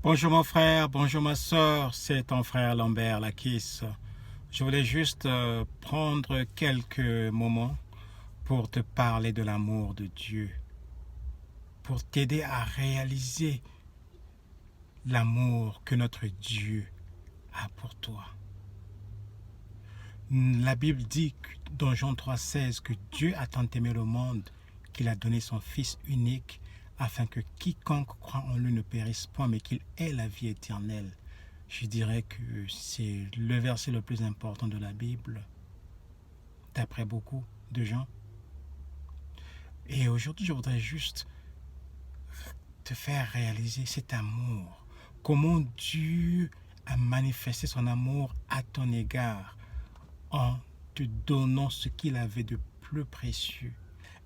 Bonjour mon frère, bonjour ma soeur, c'est ton frère Lambert Lakis. Je voulais juste prendre quelques moments pour te parler de l'amour de Dieu, pour t'aider à réaliser l'amour que notre Dieu a pour toi. La Bible dit dans Jean 3,16 que Dieu a tant aimé le monde qu'il a donné son Fils unique afin que quiconque croit en lui ne périsse point mais qu'il ait la vie éternelle. Je dirais que c'est le verset le plus important de la Bible, d'après beaucoup de gens. Et aujourd'hui, je voudrais juste te faire réaliser cet amour. Comment Dieu a manifesté son amour à ton égard en te donnant ce qu'il avait de plus précieux.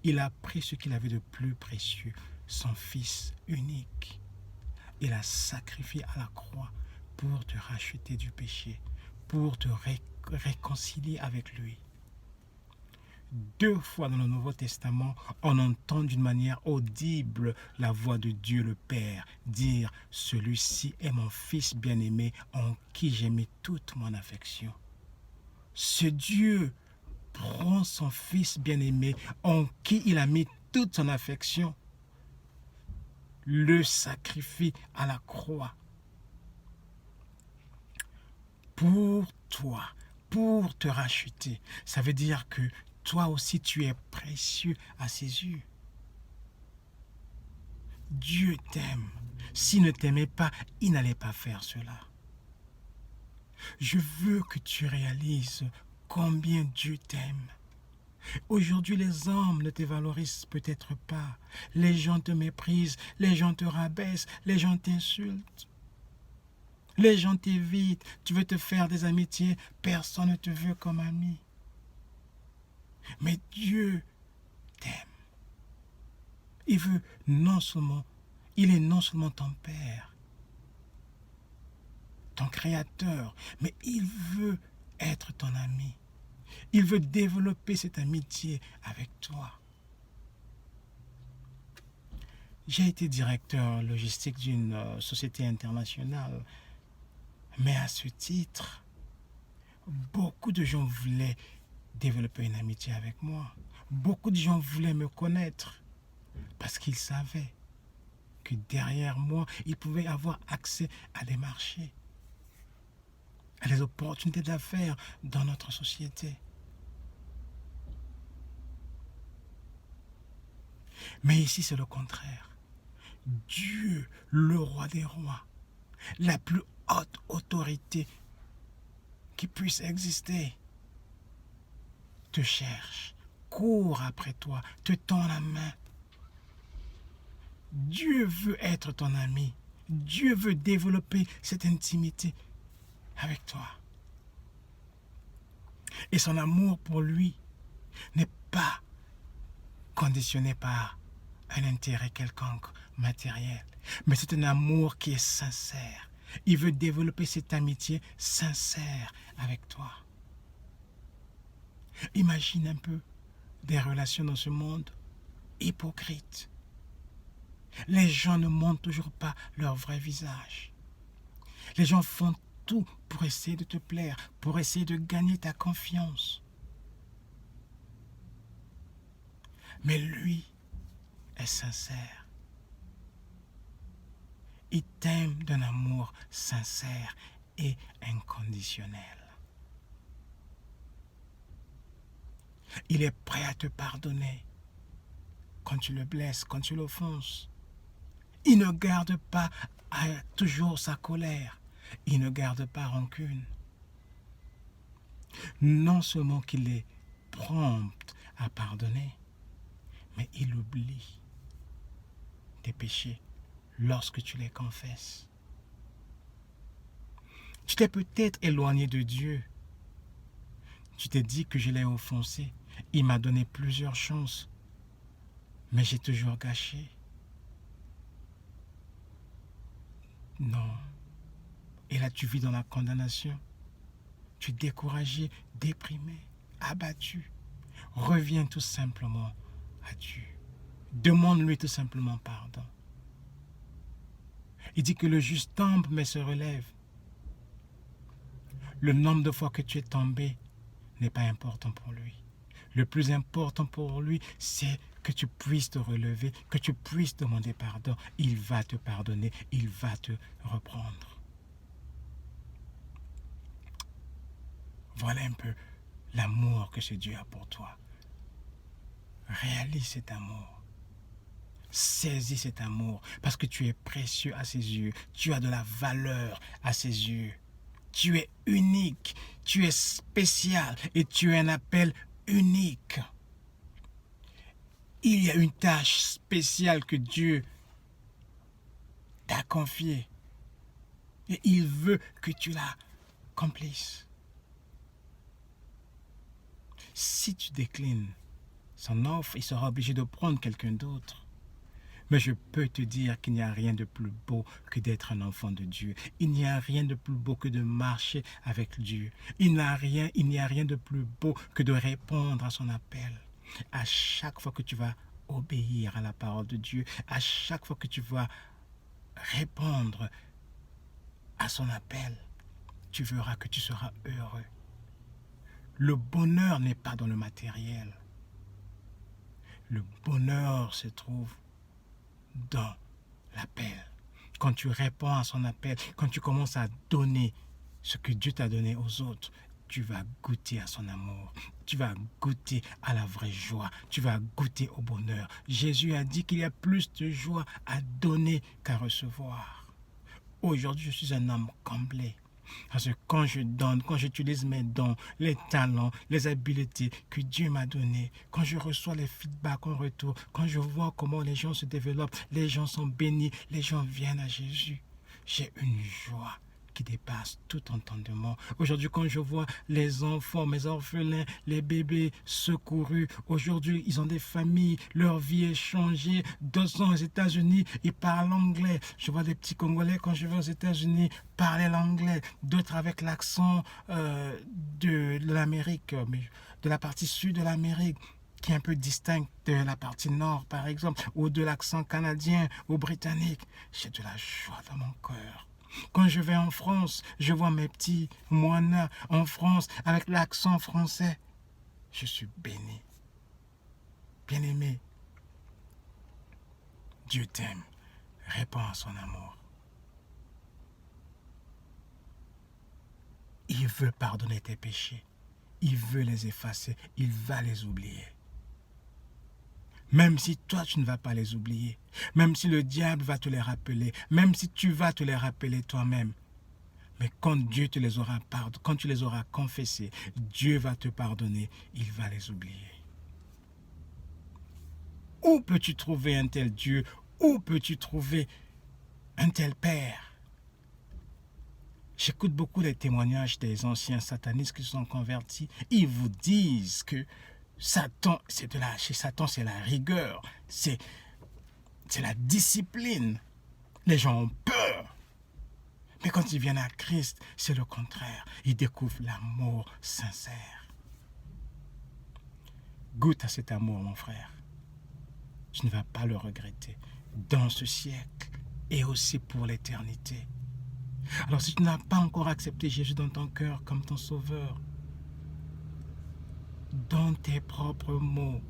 Il a pris ce qu'il avait de plus précieux, son Fils unique. Il a sacrifié à la croix pour te racheter du péché, pour te réconcilier avec lui. 2 fois dans le Nouveau Testament, on entend d'une manière audible la voix de Dieu le Père dire « Celui-ci est mon Fils bien-aimé en qui j'ai mis toute mon affection. » Ce Dieu prend son Fils bien-aimé en qui il a mis toute son affection, le sacrifie à la croix pour toi, pour te racheter. Ça veut dire que toi aussi tu es précieux à ses yeux. Dieu t'aime. S'il ne t'aimait pas, il n'allait pas faire cela. Je veux que tu réalises combien Dieu t'aime. Aujourd'hui, les hommes ne te valorisent peut-être pas. Les gens te méprisent, les gens te rabaissent, les gens t'insultent. Les gens t'évitent, tu veux te faire des amitiés, personne ne te veut comme ami. Mais Dieu t'aime. Il est non seulement ton Père, ton Créateur, mais il veut être ton ami. Il veut développer cette amitié avec toi. J'ai été directeur logistique d'une société internationale, mais à ce titre, beaucoup de gens voulaient développer une amitié avec moi. Beaucoup de gens voulaient me connaître parce qu'ils savaient que derrière moi, ils pouvaient avoir accès à des marchés, à des opportunités d'affaires dans notre société. Mais ici, c'est le contraire. Dieu, le roi des rois, la plus haute autorité qui puisse exister, te cherche, court après toi, te tend la main. Dieu veut être ton ami. Dieu veut développer cette intimité avec toi. Et son amour pour lui n'est pas conditionné par un intérêt quelconque matériel, mais c'est un amour qui est sincère. Il veut développer cette amitié sincère avec toi. Imagine un peu des relations dans ce monde hypocrite. Les gens ne montrent toujours pas leur vrai visage. Les gens font tout pour essayer de te plaire, pour essayer de gagner ta confiance. Mais lui est sincère. Il t'aime d'un amour sincère et inconditionnel. Il est prêt à te pardonner quand tu le blesses, quand tu l'offenses. Il ne garde pas toujours sa colère. Il ne garde pas rancune. Non seulement qu'il est prompt à pardonner, mais il oublie tes péchés lorsque tu les confesses. Tu t'es peut-être éloigné de Dieu. Tu t'es dit que je l'ai offensé. Il m'a donné plusieurs chances, mais j'ai toujours gâché. Non. Et là, tu vis dans la condamnation. Tu es découragé, déprimé, abattu. Reviens tout simplement à Dieu. Demande-lui tout simplement pardon. Il dit que le juste tombe mais se relève. Le nombre de fois que tu es tombé n'est pas important pour lui. Le plus important pour lui, c'est que tu puisses te relever, que tu puisses demander pardon. Il va te pardonner, il va te reprendre. Voilà un peu l'amour que ce Dieu a pour toi. Réalise cet amour. Saisis cet amour parce que tu es précieux à ses yeux. Tu as de la valeur à ses yeux. Tu es unique, tu es spécial et tu as un appel unique. Il y a une tâche spéciale que Dieu t'a confiée et il veut que tu l'accomplisses. Si tu déclines son offre, il sera obligé de prendre quelqu'un d'autre. Mais je peux te dire qu'il n'y a rien de plus beau que d'être un enfant de Dieu. Il n'y a rien de plus beau que de marcher avec Dieu. Il n'y a rien de plus beau que de répondre à son appel. À chaque fois que tu vas obéir à la parole de Dieu, à chaque fois que tu vas répondre à son appel, tu verras que tu seras heureux. Le bonheur n'est pas dans le matériel. Le bonheur se trouve dans l'appel. Quand tu réponds à son appel, quand tu commences à donner ce que Dieu t'a donné aux autres, tu vas goûter à son amour. Tu vas goûter à la vraie joie. Tu vas goûter au bonheur. Jésus a dit qu'il y a plus de joie à donner qu'à recevoir. Aujourd'hui, je suis un homme comblé. Parce que quand je donne, quand j'utilise mes dons, les talents, les habiletés que Dieu m'a donnés, quand je reçois les feedbacks en retour, quand je vois comment les gens se développent, les gens sont bénis, les gens viennent à Jésus, j'ai une joie qui dépasse tout entendement. Aujourd'hui, quand je vois les enfants, mes orphelins, les bébés secourus, aujourd'hui, ils ont des familles, leur vie est changée. D'autres sont aux États-Unis, ils parlent anglais. Je vois des petits Congolais, quand je vais aux États-Unis, parler l'anglais. D'autres avec l'accent de l'Amérique, de la partie sud de l'Amérique, qui est un peu distinct de la partie nord, par exemple, ou de l'accent canadien ou britannique. J'ai de la joie dans mon cœur. Quand je vais en France, je vois mes petits moinas en France avec l'accent français. Je suis béni. Bien-aimé, Dieu t'aime. Réponds à son amour. Il veut pardonner tes péchés. Il veut les effacer. Il va les oublier. Même si toi, tu ne vas pas les oublier. Même si le diable va te les rappeler. Même si tu vas te les rappeler toi-même. Mais quand Dieu te les aura pardonné, quand tu les auras confessés, Dieu va te pardonner. Il va les oublier. Où peux-tu trouver un tel Dieu? Où peux-tu trouver un tel Père? J'écoute beaucoup les témoignages des anciens satanistes qui se sont convertis. Ils vous disent que Satan, chez Satan, c'est la rigueur, c'est la discipline. Les gens ont peur. Mais quand ils viennent à Christ, c'est le contraire. Ils découvrent l'amour sincère. Goûte à cet amour, mon frère. Tu ne vas pas le regretter dans ce siècle et aussi pour l'éternité. Alors si tu n'as pas encore accepté Jésus dans ton cœur comme ton sauveur, dans tes propres mots,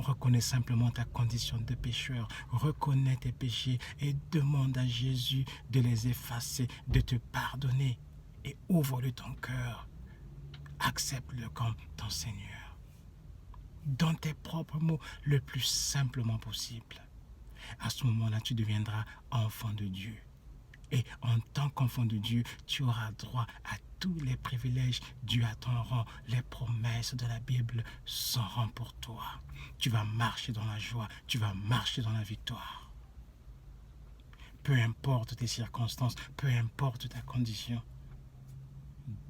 reconnais simplement ta condition de pécheur, reconnais tes péchés et demande à Jésus de les effacer, de te pardonner et ouvre-le ton cœur. Accepte-le comme ton Seigneur. Dans tes propres mots, le plus simplement possible. À ce moment-là, tu deviendras enfant de Dieu. Et en tant qu'enfant de Dieu, tu auras droit à tous les privilèges dus à ton rang. Les promesses de la Bible seront pour toi. Tu vas marcher dans la joie, tu vas marcher dans la victoire. Peu importe tes circonstances, peu importe ta condition,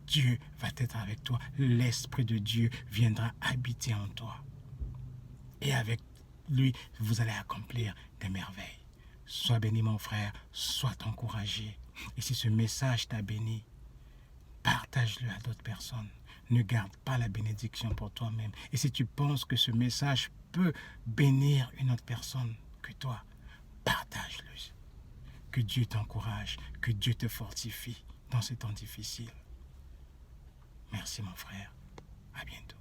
Dieu va être avec toi. L'Esprit de Dieu viendra habiter en toi. Et avec lui, vous allez accomplir des merveilles. Sois béni mon frère, sois encouragé. Et si ce message t'a béni, partage-le à d'autres personnes. Ne garde pas la bénédiction pour toi-même. Et si tu penses que ce message peut bénir une autre personne que toi, partage-le. Que Dieu t'encourage, que Dieu te fortifie dans ce temps difficile. Merci mon frère. À bientôt.